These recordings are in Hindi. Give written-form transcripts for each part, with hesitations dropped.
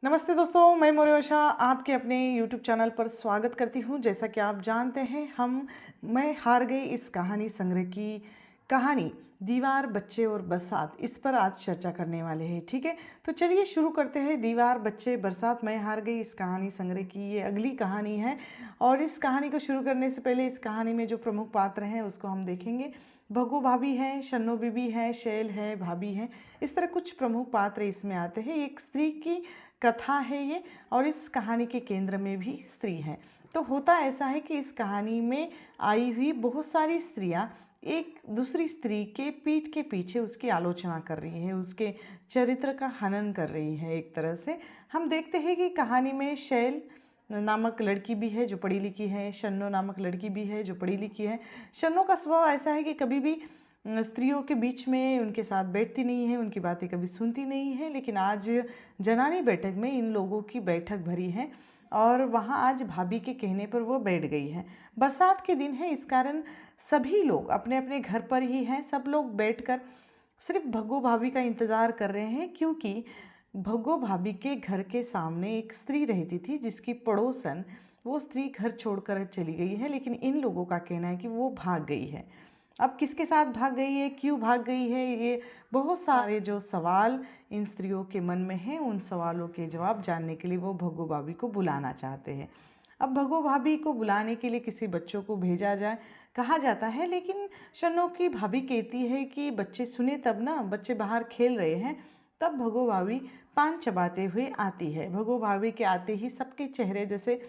नमस्ते दोस्तों, मैं मौर्यशा आपके अपने YouTube चैनल पर स्वागत करती हूँ। जैसा कि आप जानते हैं, मैं हार गई इस कहानी संग्रह की कहानी दीवार, बच्चे और बरसात, इस पर आज चर्चा करने वाले हैं। ठीक है, तो चलिए शुरू करते हैं। दीवार, बच्चे, बरसात, मैं हार गई इस कहानी संग्रह की ये अगली कहानी है। और इस कहानी को शुरू करने से पहले इस कहानी में जो प्रमुख पात्र हैं उसको हम देखेंगे। भग्गू भाभी हैं, शन्नो बीबी है, शैल है, भाभी हैं, इस तरह कुछ प्रमुख पात्र इसमें आते हैं। एक स्त्री की कथा है ये, और इस कहानी के केंद्र में भी स्त्री है। तो होता ऐसा है कि इस कहानी में आई हुई बहुत सारी स्त्रियां एक दूसरी स्त्री के पीठ के पीछे उसकी आलोचना कर रही है, उसके चरित्र का हनन कर रही है। एक तरह से हम देखते हैं कि कहानी में शैल नामक लड़की भी है जो पढ़ी लिखी है, शन्नो नामक लड़की भी है जो पढ़ी लिखी है। शन्नो का स्वभाव ऐसा है कि कभी भी स्त्रियों के बीच में उनके साथ बैठती नहीं है, उनकी बातें कभी सुनती नहीं है। लेकिन आज जनानी बैठक में इन लोगों की बैठक भरी है और वहाँ आज भाभी के कहने पर वो बैठ गई है। बरसात के दिन है, इस कारण सभी लोग अपने अपने घर पर ही हैं। सब लोग बैठकर सिर्फ भग्गू भाभी का इंतज़ार कर रहे हैं, क्योंकि भग्गू भाभी के घर के सामने एक स्त्री रहती थी जिसकी पड़ोसन, वो स्त्री घर छोड़कर चली गई है। लेकिन इन लोगों का कहना है कि वो भाग गई है। अब किसके साथ भाग गई है, क्यों भाग गई है, ये बहुत सारे जो सवाल इन स्त्रियों के मन में हैं, उन सवालों के जवाब जानने के लिए वो भग्गू भाभी को बुलाना चाहते हैं। अब भग्गू भाभी को बुलाने के लिए किसी बच्चों को भेजा जाए कहा जाता है, लेकिन शन्नो की भाभी कहती है कि बच्चे सुने तब ना, बच्चे बाहर खेल रहे हैं। तब भग्गू भाभी पान चबाते हुए आती है। भग्गू भाभी के आते ही सबके चेहरे जैसे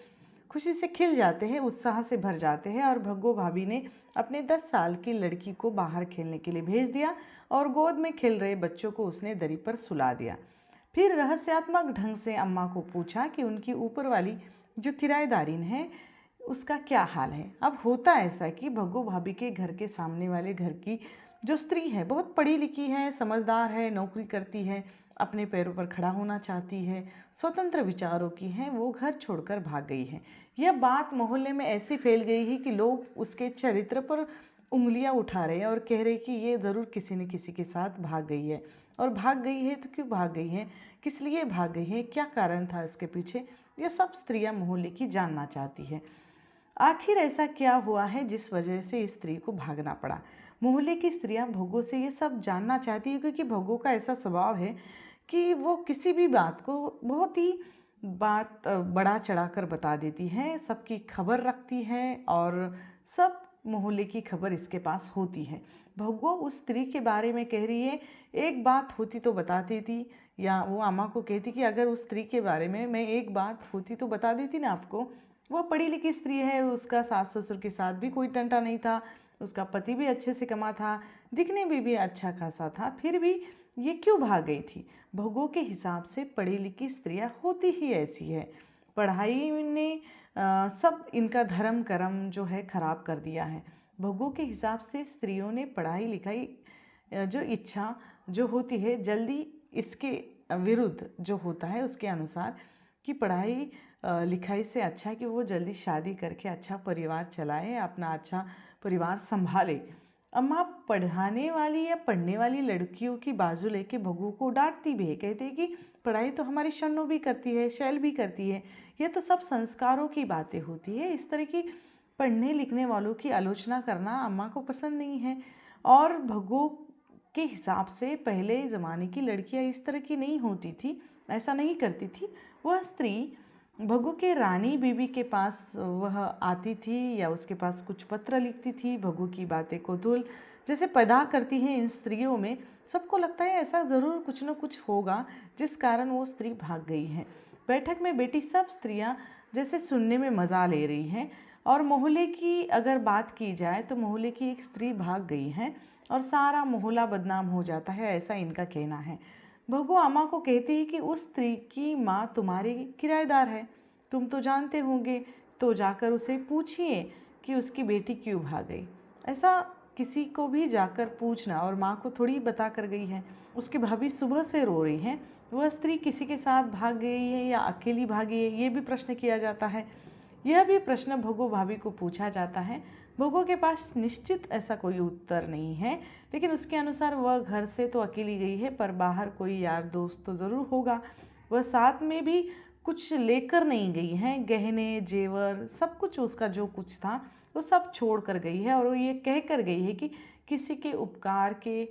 खुशी से खिल जाते हैं, उत्साह से भर जाते हैं। और भग्गू भाभी ने अपने 10 साल की लड़की को बाहर खेलने के लिए भेज दिया और गोद में खेल रहे बच्चों को उसने दरी पर सुला दिया। फिर रहस्यात्मक ढंग से अम्मा को पूछा कि उनकी ऊपर वाली जो किराएदारिन है उसका क्या हाल है। अब होता ऐसा कि भग्गू भाभी के घर के सामने वाले घर की जो स्त्री है बहुत पढ़ी लिखी है, समझदार है, नौकरी करती है, अपने पैरों पर खड़ा होना चाहती है, स्वतंत्र विचारों की है, वो घर छोड़कर भाग गई है। यह बात मोहल्ले में ऐसी फैल गई है कि लोग उसके चरित्र पर उंगलियां उठा रहे हैं और कह रहे कि ये ज़रूर किसी न किसी के साथ भाग गई है। और भाग गई है तो क्यों भाग गई है, किस लिए भाग गई है, क्या कारण था इसके पीछे, ये सब स्त्रियां मोहल्ले की जानना चाहती है। आखिर ऐसा क्या हुआ है जिस वजह से इस स्त्री को भागना पड़ा। मोहल्ले की स्त्रियां भग्गू से ये सब जानना चाहती है, क्योंकि भग्गू का ऐसा स्वभाव है कि वो किसी भी बात को बहुत ही बड़ा चढ़ाकर बता देती है, सबकी खबर रखती है और सब मोहल्ले की खबर इसके पास होती है। भग्गू उस स्त्री के बारे में कह रही है, एक बात होती तो बताती थी, या वो अम्मा को कहती कि अगर उस स्त्री के बारे में मैं एक बात होती तो बता देती ना आपको। वो पढ़ी लिखी स्त्री है, उसका सास ससुर के साथ भी कोई टंटा नहीं था, उसका पति भी अच्छे से कमा था, दिखने में भी अच्छा खासा था, फिर भी ये क्यों भाग गई थी। भग्गू के हिसाब से पढ़ी लिखी स्त्रियां होती ही ऐसी है। पढ़ाई ने सब इनका धर्म कर्म जो है खराब कर दिया है। भग्गू के हिसाब से स्त्रियों ने पढ़ाई लिखाई जो इच्छा जो होती है जल्दी, इसके विरुद्ध जो होता है उसके अनुसार कि पढ़ाई लिखाई से अच्छा है कि वो जल्दी शादी करके अच्छा परिवार चलाए, अपना अच्छा परिवार संभाले। अम्मा पढ़ाने वाली या पढ़ने वाली लड़कियों की बाजू लेके भग्गू को डांटती भी है, कहते हैं कि पढ़ाई तो हमारी शन्नो भी करती है, शैल भी करती है, ये तो सब संस्कारों की बातें होती है। इस तरह की पढ़ने लिखने वालों की आलोचना करना अम्मा को पसंद नहीं है। और भग्गू के हिसाब से पहले ज़माने की लड़कियां इस तरह की नहीं होती थी, ऐसा नहीं करती थी। वह स्त्री भग्गू के रानी बीबी के पास वह आती थी या उसके पास कुछ पत्र लिखती थी, भग्गू की बातें को धुल जैसे पैदा करती हैं इन स्त्रियों में। सबको लगता है ऐसा ज़रूर कुछ न कुछ होगा जिस कारण वो स्त्री भाग गई है। बैठक में बैठी सब स्त्रियां जैसे सुनने में मज़ा ले रही हैं। और मोहल्ले की अगर बात की जाए तो मोहल्ले की एक स्त्री भाग गई है और सारा मोहल्ला बदनाम हो जाता है, ऐसा इनका कहना है। भग्गू अम्मा को कहती है कि उस स्त्री की माँ तुम्हारी किराएदार है, तुम तो जानते होंगे, तो जाकर उसे पूछिए कि उसकी बेटी क्यों भाग गई। ऐसा किसी को भी जाकर पूछना, और माँ को थोड़ी बता कर गई है। उसकी भाभी सुबह से रो रही हैं, वह स्त्री किसी के साथ भाग गई है या अकेली भागी है, ये भी प्रश्न किया जाता है। यह भी प्रश्न भग्गू भाभी को पूछा जाता है। भग्गू के पास निश्चित ऐसा कोई उत्तर नहीं है, लेकिन उसके अनुसार वह घर से तो अकेली गई है, पर बाहर कोई यार दोस्त तो ज़रूर होगा। वह साथ में भी कुछ लेकर नहीं गई है, गहने जेवर सब कुछ उसका जो कुछ था वो सब छोड़ कर गई है, और वो ये कह कर गई है कि किसी के उपकार के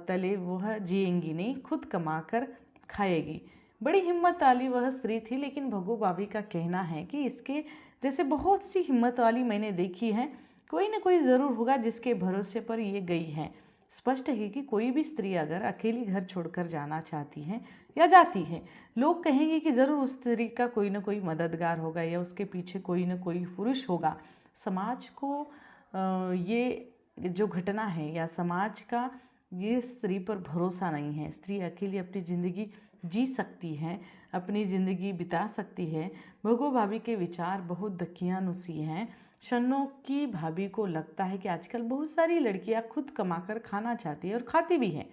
तले वह जिएंगी नहीं, खुद कमा कर खाएगी। बड़ी हिम्मत वाली वह स्त्री थी, लेकिन भगू भाभी का कहना है कि इसके जैसे बहुत सी हिम्मत वाली मैंने देखी है, कोई ना कोई ज़रूर होगा जिसके भरोसे पर ये गई है। स्पष्ट है कि कोई भी स्त्री अगर अकेली घर छोड़कर जाना चाहती है या जाती है, लोग कहेंगे कि ज़रूर उस स्त्री का कोई ना कोई मददगार होगा या उसके पीछे कोई ना कोई पुरुष होगा। समाज को ये जो घटना है या समाज का ये स्त्री पर भरोसा नहीं है। स्त्री अकेली अपनी ज़िंदगी जी सकती है, अपनी ज़िंदगी बिता सकती है। भगो भाभी के विचार बहुत दकियानुसी हैं। शन्नो की भाभी को लगता है कि आजकल बहुत सारी लड़कियां खुद कमाकर खाना चाहती है और खाती भी हैं।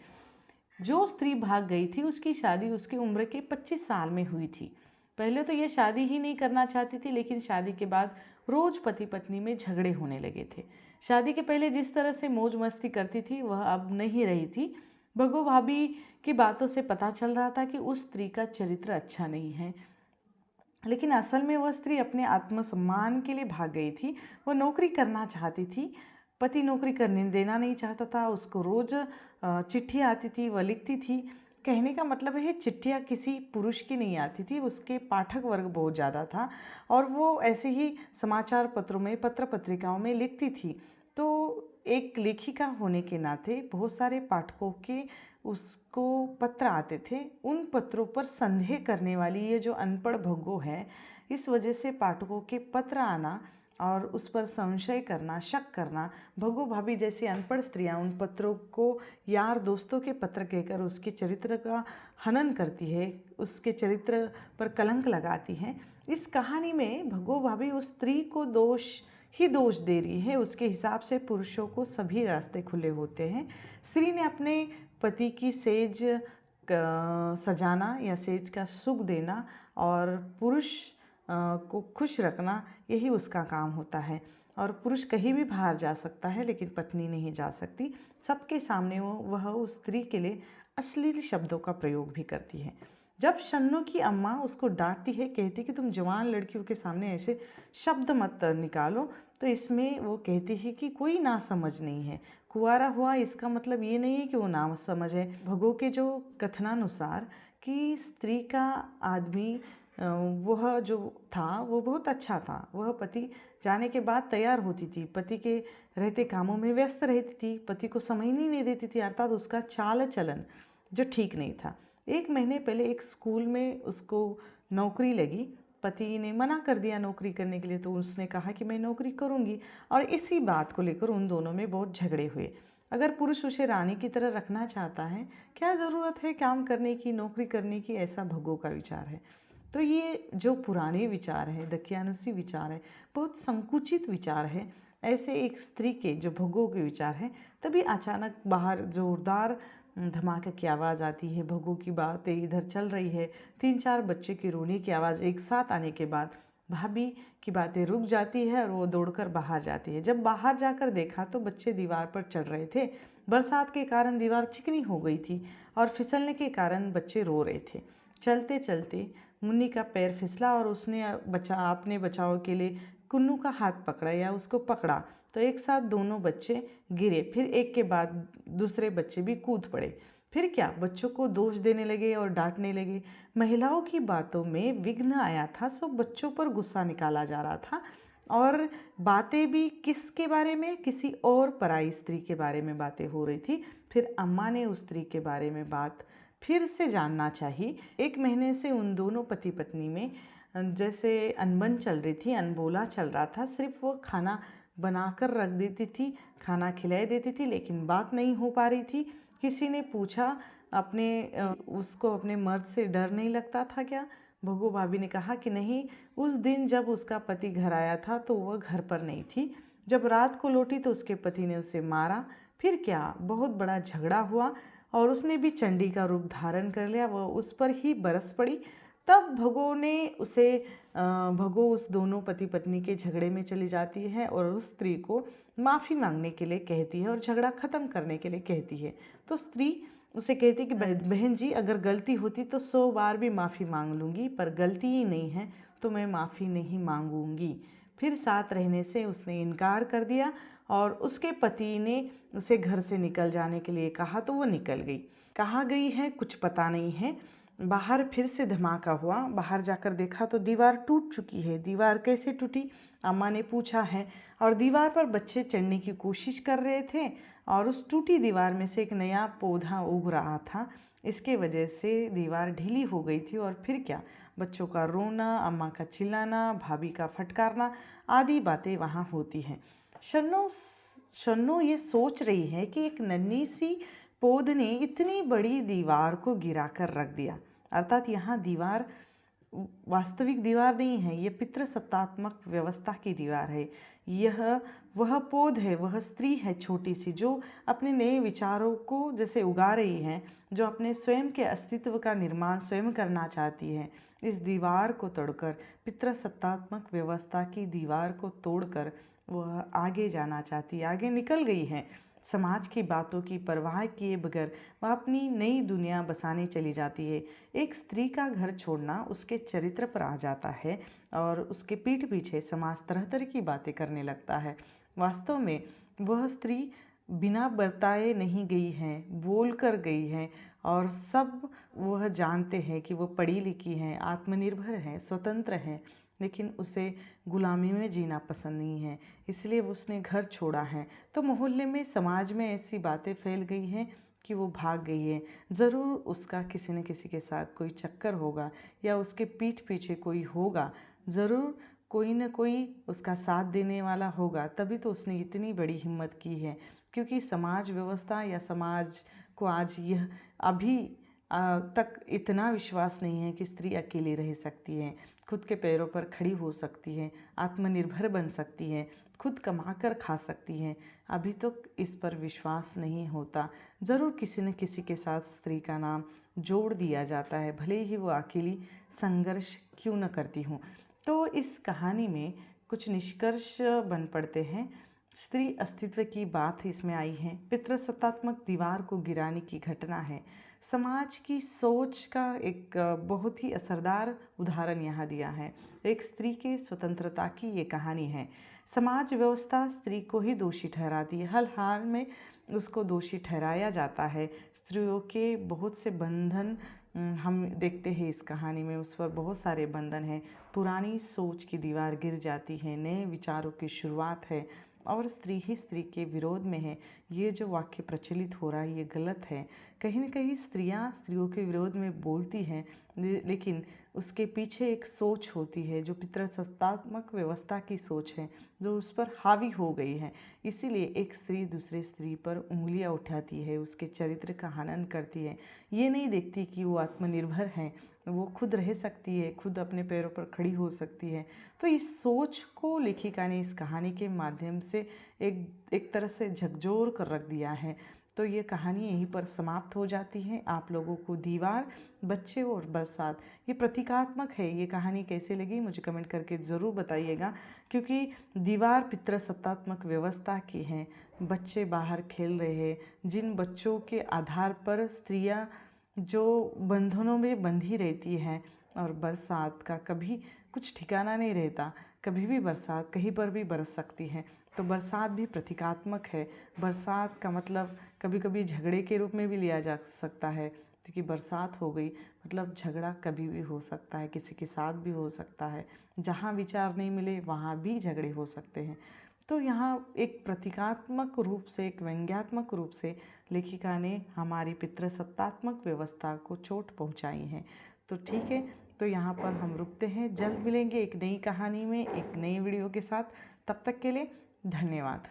जो स्त्री भाग गई थी उसकी शादी उसकी उम्र के 25 साल में हुई थी। पहले तो ये शादी ही नहीं करना चाहती थी, लेकिन शादी के बाद रोज पति पत्नी में झगड़े होने लगे थे। शादी के पहले जिस तरह से मौज मस्ती करती थी वह अब नहीं रही थी। भगो भाभी की बातों से पता चल रहा था कि उस स्त्री का चरित्र अच्छा नहीं है, लेकिन असल में वह स्त्री अपने आत्मसम्मान के लिए भाग गई थी। वह नौकरी करना चाहती थी, पति नौकरी करने देना नहीं चाहता था। उसको रोज़ चिट्ठी आती थी, वह लिखती थी। कहने का मतलब है चिट्ठियाँ किसी पुरुष की नहीं आती थी, उसके पाठक वर्ग बहुत ज़्यादा था और वो ऐसे ही समाचार पत्रों में पत्र पत्रिकाओं में लिखती थी। तो एक लेखिका होने के नाते बहुत सारे पाठकों के उसको पत्र आते थे। उन पत्रों पर संदेह करने वाली ये जो अनपढ़ भग्गो है, इस वजह से पाठकों के पत्र आना और उस पर संशय करना, शक करना, भगो भाभी जैसी अनपढ़ स्त्रियां उन पत्रों को यार दोस्तों के पत्र कहकर उसके चरित्र का हनन करती है, उसके चरित्र पर कलंक लगाती हैं। इस कहानी में भगो भाभी उस स्त्री को दोष दे रही है। उसके हिसाब से पुरुषों को सभी रास्ते खुले होते हैं। स्त्री ने अपने पति की सेज सजाना या सेज का सुख देना और पुरुष को खुश रखना, यही उसका काम होता है। और पुरुष कहीं भी बाहर जा सकता है, लेकिन पत्नी नहीं जा सकती। सबके सामने वह उस स्त्री के लिए अश्लील शब्दों का प्रयोग भी करती है। जब शन्नू की अम्मा उसको डांटती है, कहती कि तुम जवान लड़कियों के सामने ऐसे शब्द मत निकालो, तो इसमें वो कहती है कि कोई ना समझ नहीं है। कुंवारा हुआ इसका मतलब ये नहीं है कि वो ना समझ है। भगो के जो कथनानुसार कि स्त्री का आदमी वह जो था वो बहुत अच्छा था। वह पति जाने के बाद तैयार होती थी, पति के रहते कामों में व्यस्त रहती थी, पति को समय ही नहीं देती थी, अर्थात उसका चाल चलन जो ठीक नहीं था। 1 महीने पहले एक स्कूल में उसको नौकरी लगी। पति ने मना कर दिया नौकरी करने के लिए, तो उसने कहा कि मैं नौकरी करूँगी, और इसी बात को लेकर उन दोनों में बहुत झगड़े हुए। अगर पुरुष उसे रानी की तरह रखना चाहता है, क्या ज़रूरत है काम करने की, नौकरी करने की, ऐसा भगो का विचार है। तो ये जो पुराने विचार है, दकियानुसी विचार है, बहुत संकुचित विचार है। ऐसे एक स्त्री के जो भगो के विचार हैं, तभी अचानक बाहर जोरदार धमाके की आवाज़ आती है। भगो की बातें इधर चल रही है, 3-4 बच्चे की रोने की आवाज़ एक साथ आने के बाद भाभी की बातें रुक जाती है और वो दौड़कर बाहर जाती है। जब बाहर जाकर देखा तो बच्चे दीवार पर चढ़ रहे थे। बरसात के कारण दीवार चिकनी हो गई थी और फिसलने के कारण बच्चे रो रहे थे। चलते चलते मुन्नी का पैर फिसला और उसने अपने बचाव के लिए कुन्नू का हाथ पकड़ा या उसको पकड़ा, तो एक साथ दोनों बच्चे गिरे। फिर एक के बाद दूसरे बच्चे भी कूद पड़े। फिर क्या, बच्चों को दोष देने लगे और डांटने लगे। महिलाओं की बातों में विघ्न आया था, सो बच्चों पर गुस्सा निकाला जा रहा था और बातें भी किसके बारे में, किसी और पराई स्त्री के बारे में बातें हो रही थी। फिर अम्मा ने उस स्त्री के बारे में बात फिर से जानना चाहिए। 1 महीने से उन दोनों पति पत्नी में जैसे अनबन चल रही थी, अनबोला चल रहा था। सिर्फ वो खाना बनाकर रख देती थी, खाना खिलाई देती थी, लेकिन बात नहीं हो पा रही थी। किसी ने पूछा उसको अपने मर्द से डर नहीं लगता था क्या? भगो भाभी ने कहा कि नहीं, उस दिन जब उसका पति घर आया था तो वह घर पर नहीं थी। जब रात को लौटी तो उसके पति ने उसे मारा। फिर क्या, बहुत बड़ा झगड़ा हुआ और उसने भी चंडी का रूप धारण कर लिया। वह उस पर ही बरस पड़ी। तब भगो उस दोनों पति पत्नी के झगड़े में चली जाती है और उस स्त्री को माफ़ी मांगने के लिए कहती है और झगड़ा ख़त्म करने के लिए कहती है। तो स्त्री उसे कहती कि बहन जी अगर गलती होती तो 100 बार भी माफ़ी मांग लूँगी, पर गलती ही नहीं है तो मैं माफ़ी नहीं मांगूंगी। फिर साथ रहने से उसने इनकार कर दिया और उसके पति ने उसे घर से निकल जाने के लिए कहा तो वो निकल गई। कहाँ गई है कुछ पता नहीं है। बाहर फिर से धमाका हुआ। बाहर जाकर देखा तो दीवार टूट चुकी है। दीवार कैसे टूटी, अम्मा ने पूछा है। और दीवार पर बच्चे चढ़ने की कोशिश कर रहे थे और उस टूटी दीवार में से एक नया पौधा उग रहा था। इसके वजह से दीवार ढीली हो गई थी। और फिर क्या, बच्चों का रोना, अम्मा का चिल्लाना, भाभी का फटकारना आदि बातें वहाँ होती हैं। शन्नो शन्नो ये सोच रही है कि एक नन्ही सी पौध ने इतनी बड़ी दीवार को गिरा कर रख दिया। अर्थात यहाँ दीवार वास्तविक दीवार नहीं है, ये पितृसत्तात्मक व्यवस्था की दीवार है। यह वह पौध है, वह स्त्री है छोटी सी, जो अपने नए विचारों को जैसे उगा रही है, जो अपने स्वयं के अस्तित्व का निर्माण स्वयं करना चाहती है। इस दीवार को तोड़कर, पितृसत्तात्मक व्यवस्था की दीवार को तोड़कर वह आगे जाना चाहती है, आगे निकल गई है। समाज की बातों की परवाह किए बगैर वह अपनी नई दुनिया बसाने चली जाती है। एक स्त्री का घर छोड़ना उसके चरित्र पर आ जाता है और उसके पीठ पीछे समाज तरह तरह की बातें करने लगता है। वास्तव में वह स्त्री बिना बताए नहीं गई है, बोल कर गई है और सब वह जानते हैं कि वो पढ़ी लिखी है, आत्मनिर्भर है, स्वतंत्र है, लेकिन उसे गुलामी में जीना पसंद नहीं है, इसलिए वो उसने घर छोड़ा है। तो मोहल्ले में, समाज में ऐसी बातें फैल गई हैं कि वो भाग गई है। ज़रूर उसका किसी न किसी के साथ कोई चक्कर होगा या उसके पीठ पीछे कोई होगा, ज़रूर कोई न कोई उसका साथ देने वाला होगा, तभी तो उसने इतनी बड़ी हिम्मत की है। क्योंकि समाज व्यवस्था या समाज को आज यह अभी तक इतना विश्वास नहीं है कि स्त्री अकेली रह सकती है, खुद के पैरों पर खड़ी हो सकती है, आत्मनिर्भर बन सकती है, खुद कमा कर खा सकती है। अभी तो इस पर विश्वास नहीं होता। ज़रूर किसी न किसी के साथ स्त्री का नाम जोड़ दिया जाता है, भले ही वो अकेली संघर्ष क्यों न करती हूँ। तो इस कहानी में कुछ निष्कर्ष बन पड़ते हैं। स्त्री अस्तित्व की बात इसमें आई है, पितृसत्तात्मक दीवार को गिराने की घटना है, समाज की सोच का एक बहुत ही असरदार उदाहरण यहाँ दिया है। एक स्त्री के स्वतंत्रता की ये कहानी है। समाज व्यवस्था स्त्री को ही दोषी ठहराती है, हर हाल में उसको दोषी ठहराया जाता है। स्त्रियों के बहुत से बंधन हम देखते हैं इस कहानी में, उस पर बहुत सारे बंधन हैं। पुरानी सोच की दीवार गिर जाती है, नए विचारों की शुरुआत है और स्त्री ही स्त्री के विरोध में है। ये जो वाक्य प्रचलित हो रहा है ये गलत है। कहीं न कहीं स्त्रियां स्त्रियों के विरोध में बोलती हैं, लेकिन उसके पीछे एक सोच होती है जो पितृसत्तात्मक व्यवस्था की सोच है, जो उस पर हावी हो गई है। इसीलिए एक स्त्री दूसरे स्त्री पर उंगलियां उठाती है, उसके चरित्र का हनन करती है। ये नहीं देखती कि वो आत्मनिर्भर है, वो खुद रह सकती है, खुद अपने पैरों पर खड़ी हो सकती है। तो इस सोच को लेखिका ने इस कहानी के माध्यम से एक तरह से झकझोर कर रख दिया है। तो ये कहानी यहीं पर समाप्त हो जाती है। आप लोगों को दीवार, बच्चे और बरसात ये प्रतीकात्मक है। ये कहानी कैसे लगी मुझे कमेंट करके ज़रूर बताइएगा, क्योंकि दीवार पितृसत्तात्मक व्यवस्था की है। बच्चे बाहर खेल रहे हैं, जिन बच्चों के आधार पर स्त्रियां जो बंधनों में बंधी रहती हैं, और बरसात का कभी कुछ ठिकाना नहीं रहता, कभी भी बरसात कहीं पर भी बरस सकती है। तो बरसात भी प्रतीकात्मक है। बरसात का मतलब कभी कभी झगड़े के रूप में भी लिया जा सकता है, क्योंकि बरसात हो गई मतलब झगड़ा कभी भी हो सकता है, किसी के साथ भी हो सकता है। जहाँ विचार नहीं मिले वहाँ भी झगड़े हो सकते हैं। तो यहाँ एक प्रतीकात्मक रूप से, एक व्यंग्यात्मक रूप से लेखिका ने हमारी पितृसत्तात्मक व्यवस्था को चोट पहुँचाई है। तो ठीक है, तो यहाँ पर हम रुकते हैं। जल्द मिलेंगे एक नई कहानी में, एक नई वीडियो के साथ। तब तक के लिए धन्यवाद।